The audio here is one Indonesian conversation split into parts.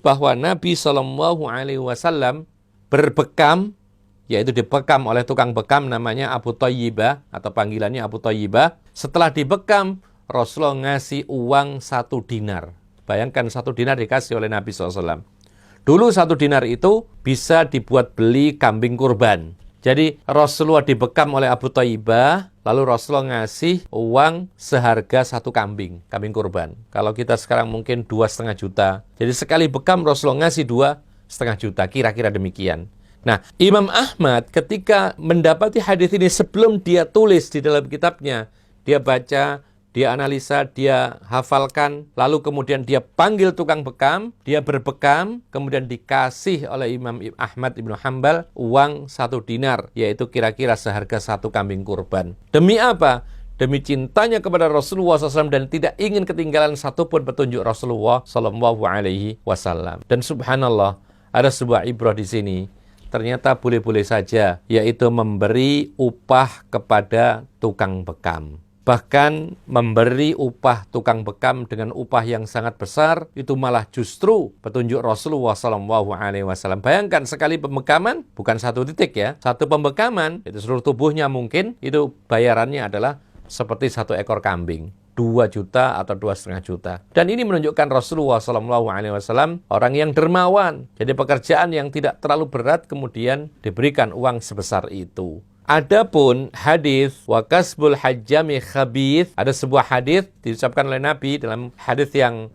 bahwa Nabi Shallallahu Alaihi Wasallam berbekam, yaitu dibekam oleh tukang bekam namanya Abu Thayyibah atau panggilannya Abu Thayyibah. Setelah dibekam, Rasulullah ngasih uang 1 dinar. Bayangkan 1 dinar dikasih oleh Nabi SAW. Dulu 1 dinar itu bisa dibuat beli kambing kurban. Jadi Rasulullah dibekam oleh Abu Thayyibah, lalu Rasulullah ngasih uang seharga 1 kambing kurban. Kalau kita sekarang mungkin 2,5 juta. Jadi sekali bekam Rasulullah ngasih 2,5 juta, kira-kira demikian. Nah, Imam Ahmad ketika mendapati hadis ini sebelum dia tulis di dalam kitabnya, dia baca, dia analisa, dia hafalkan, lalu kemudian dia panggil tukang bekam, dia berbekam, kemudian dikasih oleh Imam Ahmad Ibn Hanbal uang 1 dinar, yaitu kira-kira seharga 1 kambing kurban. Demi apa? Demi cintanya kepada Rasulullah SAW dan tidak ingin ketinggalan satupun petunjuk Rasulullah SAW. Dan subhanallah, ada sebuah ibrah di sini. Ternyata boleh-boleh saja, yaitu memberi upah kepada tukang bekam. Bahkan memberi upah tukang bekam dengan upah yang sangat besar, itu malah justru petunjuk Rasulullah SAW. Bayangkan sekali pembekaman, bukan 1 titik ya, 1 pembekaman, itu seluruh tubuhnya mungkin, itu bayarannya adalah seperti 1 ekor kambing. 2 juta atau 2,5 juta. Dan ini menunjukkan Rasulullah SAW orang yang dermawan. Jadi pekerjaan yang tidak terlalu berat kemudian diberikan uang sebesar itu. Adapun hadis wa kasbul hajjami khabith, ada sebuah hadis diucapkan oleh Nabi dalam hadis yang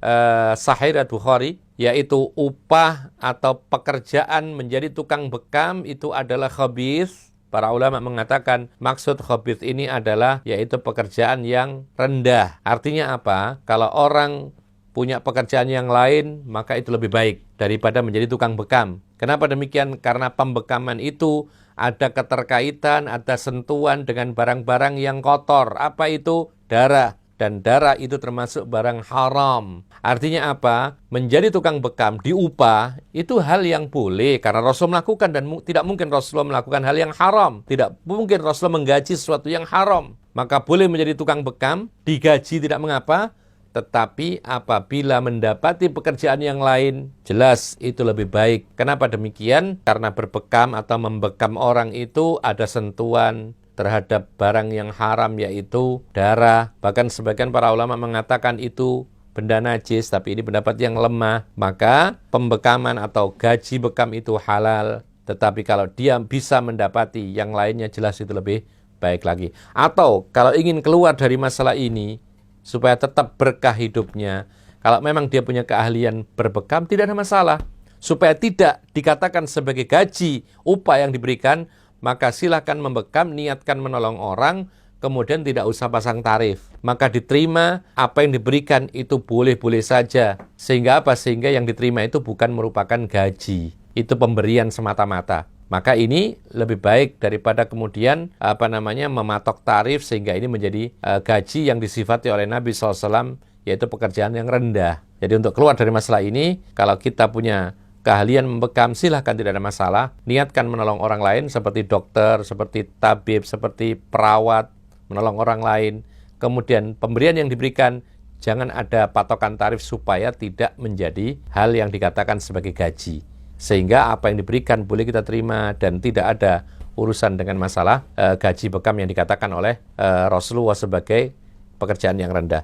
sahih riwayat Bukhari, yaitu upah atau pekerjaan menjadi tukang bekam itu adalah khabith. Para ulama mengatakan maksud khabith ini adalah yaitu pekerjaan yang rendah. Artinya apa? Kalau orang punya pekerjaan yang lain, maka itu lebih baik daripada menjadi tukang bekam. Kenapa demikian? Karena pembekaman itu ada keterkaitan, ada sentuhan dengan barang-barang yang kotor. Apa itu? Darah. Dan darah itu termasuk barang haram. Artinya apa? Menjadi tukang bekam, diupah, itu hal yang boleh. Karena Rasul melakukan dan tidak mungkin Rasulullah melakukan hal yang haram. Tidak mungkin Rasulullah menggaji sesuatu yang haram. Maka boleh menjadi tukang bekam, digaji tidak mengapa. Tetapi apabila mendapati pekerjaan yang lain, jelas itu lebih baik. Kenapa demikian? Karena berbekam atau membekam orang itu ada sentuhan terhadap barang yang haram, yaitu darah. Bahkan sebagian para ulama mengatakan itu benda najis, tapi ini pendapat yang lemah. Maka pembekaman atau gaji bekam itu halal. Tetapi kalau dia bisa mendapati yang lainnya, jelas itu lebih baik lagi. Atau kalau ingin keluar dari masalah ini, supaya tetap berkah hidupnya, kalau memang dia punya keahlian berbekam, tidak ada masalah. Supaya tidak dikatakan sebagai gaji, upah yang diberikan, maka silakan membekam, niatkan menolong orang, kemudian tidak usah pasang tarif. Maka diterima, apa yang diberikan itu boleh-boleh saja. Sehingga apa? Sehingga yang diterima itu bukan merupakan gaji. Itu pemberian semata-mata. Maka ini lebih baik daripada kemudian mematok tarif sehingga ini menjadi gaji yang disifati oleh Nabi SAW, yaitu pekerjaan yang rendah. Jadi untuk keluar dari masalah ini, kalau kita punya keahlian membekam, silahkan, tidak ada masalah. Niatkan menolong orang lain seperti dokter, seperti tabib, seperti perawat, menolong orang lain. Kemudian pemberian yang diberikan, jangan ada patokan tarif supaya tidak menjadi hal yang dikatakan sebagai gaji. Sehingga apa yang diberikan boleh kita terima dan tidak ada urusan dengan masalah gaji bekam yang dikatakan oleh Rasulullah sebagai pekerjaan yang rendah.